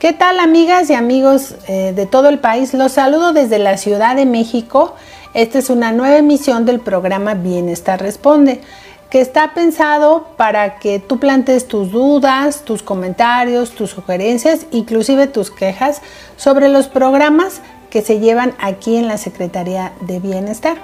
¿Qué tal, amigas y amigos de todo el país? Los saludo desde la Ciudad de México. Esta es una nueva emisión del programa Bienestar Responde, que está pensado para que tú plantees tus dudas, tus comentarios, tus sugerencias, inclusive tus quejas sobre los programas que se llevan aquí en la Secretaría de Bienestar.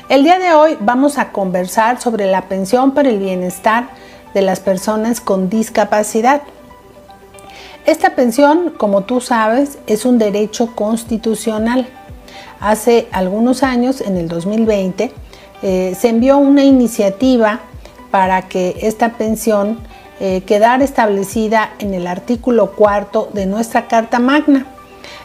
El día de hoy vamos a conversar sobre la pensión para el bienestar de las personas con discapacidad. Esta pensión, como tú sabes, es un derecho constitucional. Hace algunos años, en el 2020, se envió una iniciativa para que esta pensión quedara establecida en el artículo 4 de nuestra Carta Magna.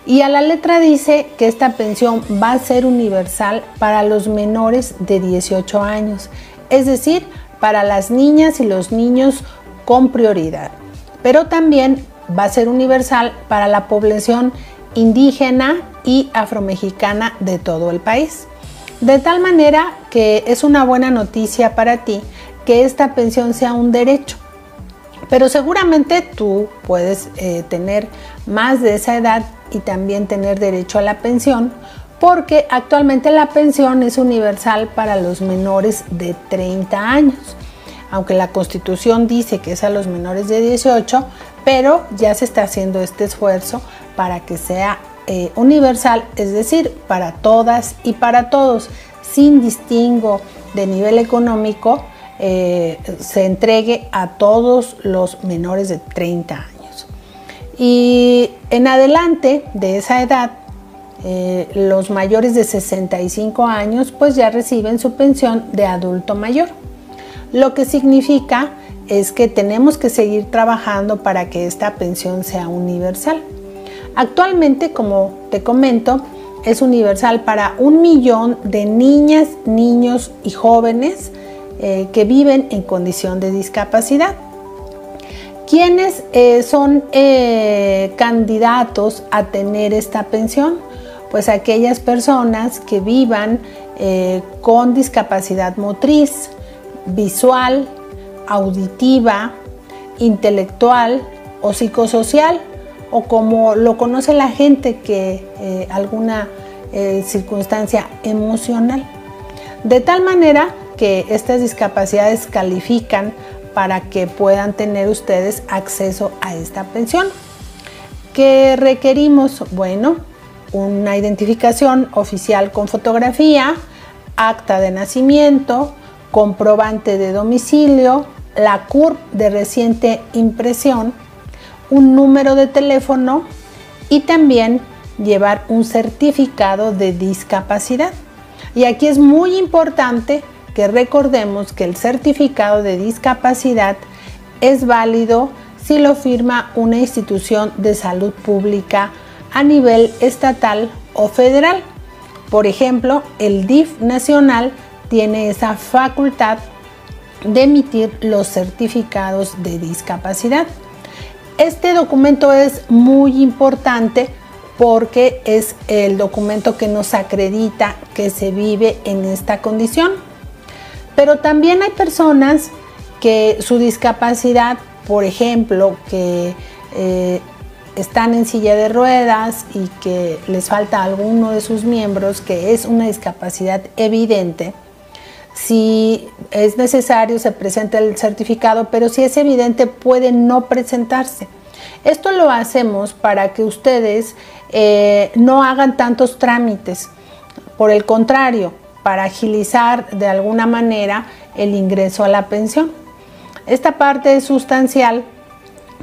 Y a la letra dice que esta pensión va a ser universal para los menores de 18 años, es decir, para las niñas y los niños con prioridad. Pero también va a ser universal para la población indígena y afromexicana de todo el país. De tal manera que es una buena noticia para ti que esta pensión sea un derecho. Pero seguramente tú puedes tener más de esa edad y también tener derecho a la pensión, porque actualmente la pensión es universal para los menores de 30 años. Aunque la Constitución dice que es a los menores de 18, pero ya se está haciendo este esfuerzo para que sea universal, es decir, para todas y para todos, sin distingo de nivel económico, se entregue a todos los menores de 30 años. Y en adelante de esa edad, los mayores de 65 años pues ya reciben su pensión de adulto mayor. Lo que significa es que tenemos que seguir trabajando para que esta pensión sea universal. Actualmente, como te comento, es universal para 1 millón de niñas, niños y jóvenes que viven en condición de discapacidad. ¿Quiénes son candidatos a tener esta pensión? Pues aquellas personas que vivan con discapacidad motriz, visual, auditiva, intelectual o psicosocial, o como lo conoce la gente, que alguna circunstancia emocional. De tal manera que estas discapacidades califican para que puedan tener ustedes acceso a esta pensión. ¿Qué requerimos? Bueno, una identificación oficial con fotografía, acta de nacimiento, comprobante de domicilio, la CURP de reciente impresión, un número de teléfono y también llevar un certificado de discapacidad. Y aquí es muy importante que recordemos que el certificado de discapacidad es válido si lo firma una institución de salud pública a nivel estatal o federal. Por ejemplo, el DIF nacional tiene esa facultad de emitir los certificados de discapacidad. Este documento es muy importante porque es el documento que nos acredita que se vive en esta condición. Pero también hay personas que su discapacidad, por ejemplo, que están en silla de ruedas y que les falta alguno de sus miembros, que es una discapacidad evidente. Si es necesario, se presenta el certificado, pero si es evidente, puede no presentarse. Esto lo hacemos para que ustedes no hagan tantos trámites. Por el contrario, para agilizar de alguna manera el ingreso a la pensión. Esta parte es sustancial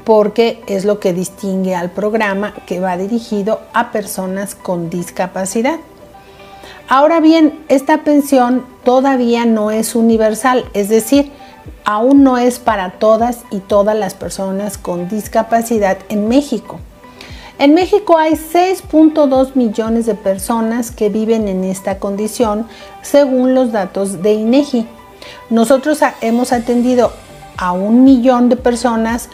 porque es lo que distingue al programa, que va dirigido a personas con discapacidad. Ahora bien, esta pensión todavía no es universal, es decir, aún no es para todas y todas las personas con discapacidad en México. En México hay 6.2 millones de personas que viven en esta condición, según los datos de INEGI. Nosotros hemos atendido a 1 millón de personas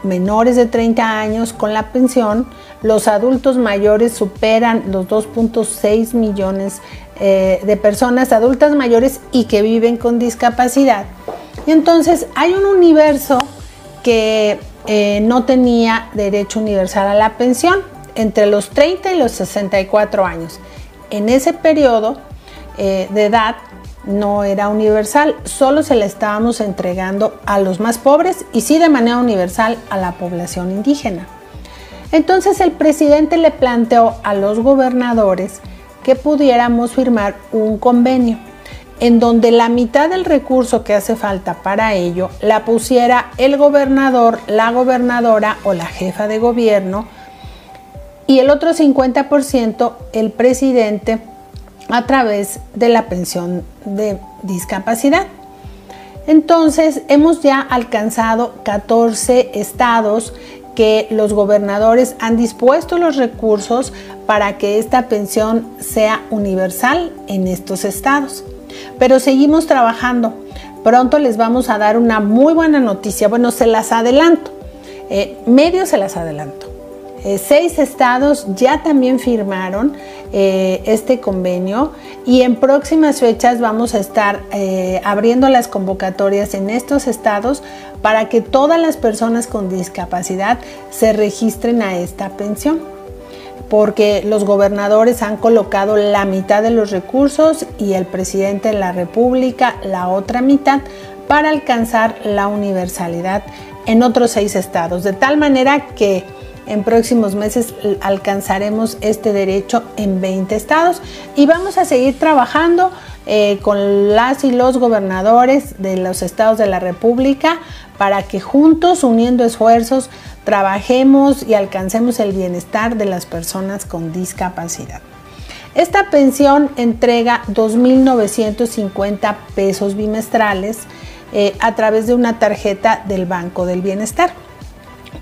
menores de 30 años con la pensión. Los adultos mayores superan los 2.6 millones de personas adultas mayores y que viven con discapacidad. Y entonces hay un universo que no tenía derecho universal a la pensión entre los 30 y los 64 años. En ese periodo de edad no era universal, solo se la estábamos entregando a los más pobres y sí de manera universal a la población indígena. Entonces el presidente le planteó a los gobernadores que pudiéramos firmar un convenio en donde la mitad del recurso que hace falta para ello la pusiera el gobernador, la gobernadora o la jefa de gobierno y el otro 50% el presidente a través de la pensión de discapacidad. Entonces hemos ya alcanzado 14 estados que los gobernadores han dispuesto los recursos para que esta pensión sea universal en estos estados. Pero seguimos trabajando. Pronto les vamos a dar una muy buena noticia. Bueno, se las adelanto. Medio se las adelanto. 6 estados ya también firmaron este convenio y en próximas fechas vamos a estar abriendo las convocatorias en estos estados para que todas las personas con discapacidad se registren a esta pensión, porque los gobernadores han colocado la mitad de los recursos y el presidente de la República la otra mitad para alcanzar la universalidad en otros 6 estados, de tal manera que en próximos meses alcanzaremos este derecho en 20 estados y vamos a seguir trabajando con las y los gobernadores de los estados de la República para que juntos, uniendo esfuerzos, trabajemos y alcancemos el bienestar de las personas con discapacidad. Esta pensión entrega 2.950 pesos bimestrales a través de una tarjeta del Banco del Bienestar.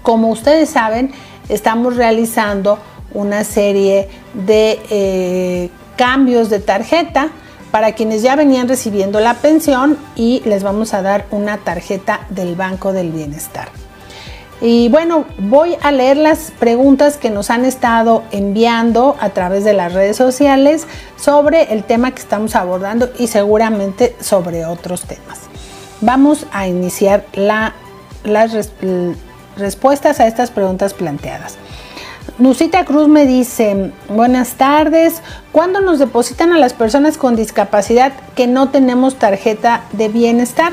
Como ustedes saben, estamos realizando una serie de cambios de tarjeta para quienes ya venían recibiendo la pensión y les vamos a dar una tarjeta del Banco del Bienestar. Y bueno, voy a leer las preguntas que nos han estado enviando a través de las redes sociales sobre el tema que estamos abordando y seguramente sobre otros temas. Vamos a iniciar las respuestas a estas preguntas planteadas. Nusita Cruz me dice: buenas tardes, ¿cuándo nos depositan a las personas con discapacidad que no tenemos tarjeta de bienestar?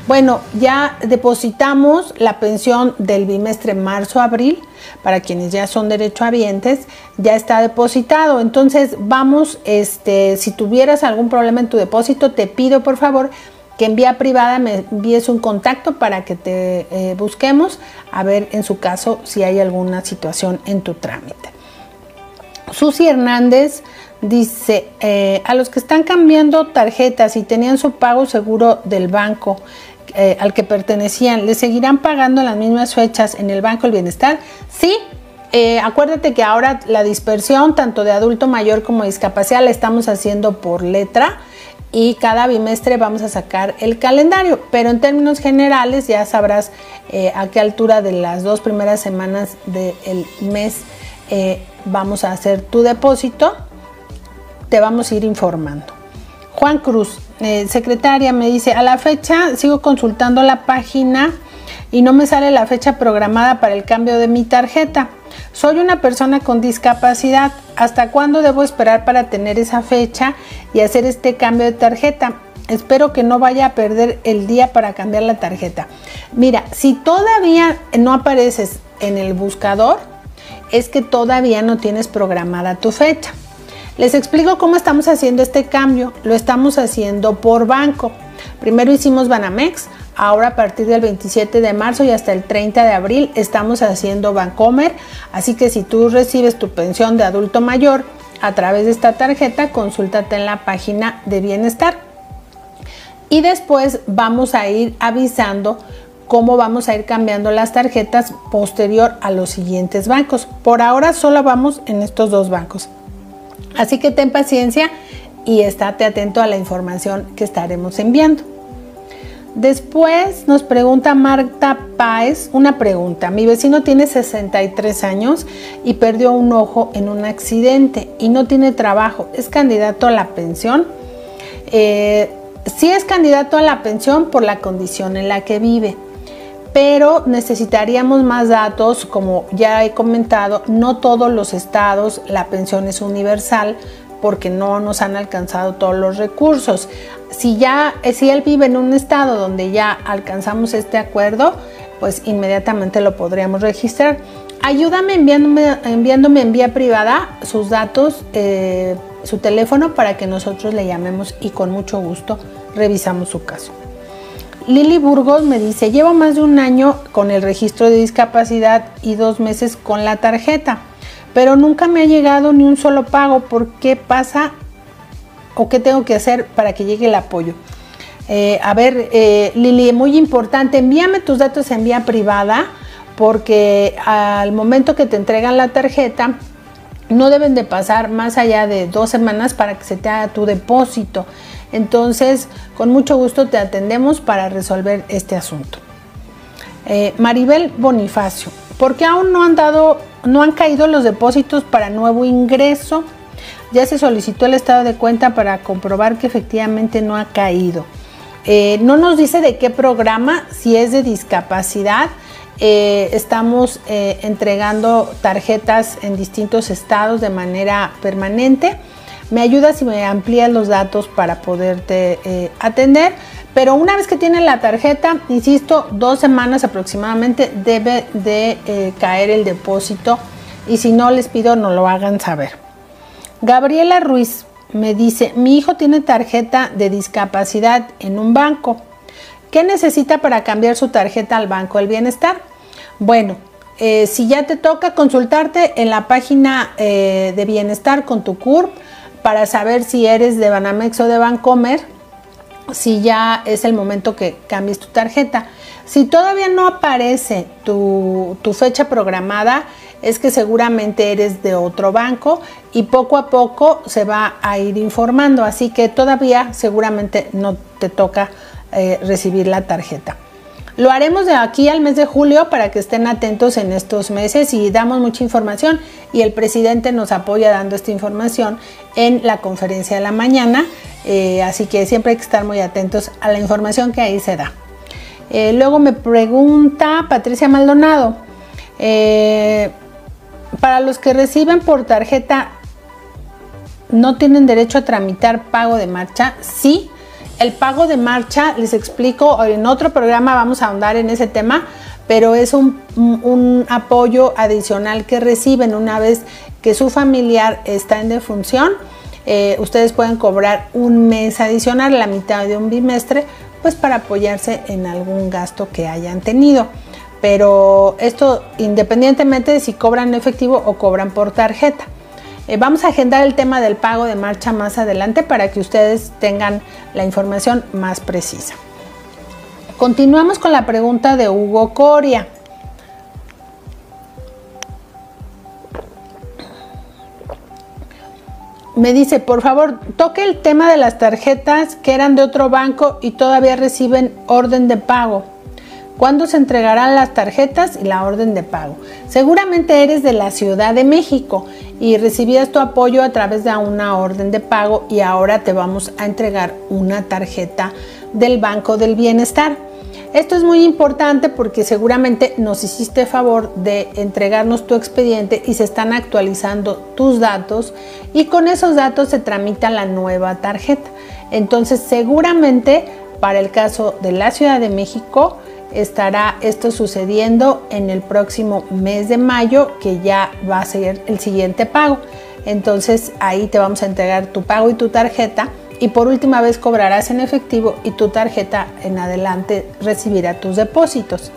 Bueno, ya depositamos la pensión del bimestre marzo-abril, para quienes ya son derechohabientes, ya está depositado. Entonces vamos, si tuvieras algún problema en tu depósito, te pido por favor que en vía privada me envíes un contacto para que te busquemos, a ver en su caso si hay alguna situación en tu trámite. Susi Hernández dice: a los que están cambiando tarjetas y tenían su pago seguro del banco al que pertenecían, ¿les seguirán pagando en las mismas fechas en el Banco del Bienestar? Sí. Acuérdate que ahora la dispersión tanto de adulto mayor como discapacidad la estamos haciendo por letra y cada bimestre vamos a sacar el calendario, pero en términos generales ya sabrás a qué altura de las 2 primeras semanas del mes vamos a hacer tu depósito, te vamos a ir informando. Juan Cruz, secretaria, me dice: a la fecha sigo consultando la página y no me sale la fecha programada para el cambio de mi tarjeta. Soy una persona con discapacidad. ¿Hasta cuándo debo esperar para tener esa fecha y hacer este cambio de tarjeta? Espero que no vaya a perder el día para cambiar la tarjeta. Mira, si todavía no apareces en el buscador, es que todavía no tienes programada tu fecha. Les explico cómo estamos haciendo este cambio. Lo estamos haciendo por banco. Primero hicimos Banamex. Ahora a partir del 27 de marzo y hasta el 30 de abril estamos haciendo Bancomer, así que si tú recibes tu pensión de adulto mayor a través de esta tarjeta, consúltate en la página de bienestar. Y después vamos a ir avisando cómo vamos a ir cambiando las tarjetas posterior a los siguientes bancos. Por ahora solo vamos en estos 2 bancos. Así que ten paciencia y estate atento a la información que estaremos enviando. Después nos pregunta Marta Páez una pregunta. Mi vecino tiene 63 años y perdió un ojo en un accidente y no tiene trabajo. ¿Es candidato a la pensión? Sí es candidato a la pensión por la condición en la que vive, pero necesitaríamos más datos. Como ya he comentado, no todos los estados la pensión es universal porque no nos han alcanzado todos los recursos. Si él vive en un estado donde ya alcanzamos este acuerdo, pues inmediatamente lo podríamos registrar. Ayúdame enviándome en vía privada sus datos, su teléfono, para que nosotros le llamemos y con mucho gusto revisamos su caso. Lili Burgos me dice: llevo más de un año con el registro de discapacidad y 2 meses con la tarjeta, pero nunca me ha llegado ni un solo pago. ¿Por qué pasa o qué tengo que hacer para que llegue el apoyo? Lili, muy importante, envíame tus datos en vía privada, porque al momento que te entregan la tarjeta no deben de pasar más allá de 2 semanas para que se te haga tu depósito. Entonces, con mucho gusto te atendemos para resolver este asunto. Maribel Bonifacio: ¿por qué aún no han caído los depósitos para nuevo ingreso? Ya se solicitó el estado de cuenta para comprobar que efectivamente no ha caído. No nos dice de qué programa, si es de discapacidad. Estamos entregando tarjetas en distintos estados de manera permanente. Me ayudas si me amplías los datos para poderte atender, pero una vez que tienen la tarjeta, insisto, 2 semanas aproximadamente debe de caer el depósito, y si no, les pido no lo hagan saber. Gabriela Ruiz me dice: mi hijo tiene tarjeta de discapacidad en un banco. ¿Qué necesita para cambiar su tarjeta al Banco del Bienestar? Bueno, si ya te toca consultarte en la página de Bienestar con tu CURP para saber si eres de Banamex o de Bancomer, si ya es el momento que cambies tu tarjeta. Si todavía no aparece tu fecha programada, es que seguramente eres de otro banco y poco a poco se va a ir informando, así que todavía seguramente no te toca recibir la tarjeta. Lo haremos de aquí al mes de julio para que estén atentos en estos meses, y damos mucha información, y el presidente nos apoya dando esta información en la conferencia de la mañana, así que siempre hay que estar muy atentos a la información que ahí se da. Luego me pregunta Patricia Maldonado: para los que reciben por tarjeta, ¿no tienen derecho a tramitar pago de marcha? Sí. El pago de marcha, les explico, en otro programa vamos a ahondar en ese tema, pero es un apoyo adicional que reciben una vez que su familiar está en defunción. Ustedes pueden cobrar un mes adicional, la mitad de un bimestre, pues para apoyarse en algún gasto que hayan tenido. Pero esto independientemente de si cobran en efectivo o cobran por tarjeta. Vamos a agendar el tema del pago de marcha más adelante para que ustedes tengan la información más precisa. Continuamos con la pregunta de Hugo Coria. Me dice: por favor, toque el tema de las tarjetas que eran de otro banco y todavía reciben orden de pago. ¿Cuándo se entregarán las tarjetas y la orden de pago? Seguramente eres de la Ciudad de México y recibías tu apoyo a través de una orden de pago, y ahora te vamos a entregar una tarjeta del Banco del Bienestar. Esto es muy importante porque seguramente nos hiciste favor de entregarnos tu expediente y se están actualizando tus datos, y con esos datos se tramita la nueva tarjeta. Entonces, seguramente para el caso de la Ciudad de México estará esto sucediendo en el próximo mes de mayo, que ya va a ser el siguiente pago. Entonces ahí te vamos a entregar tu pago y tu tarjeta, y por última vez cobrarás en efectivo y tu tarjeta en adelante recibirá tus depósitos.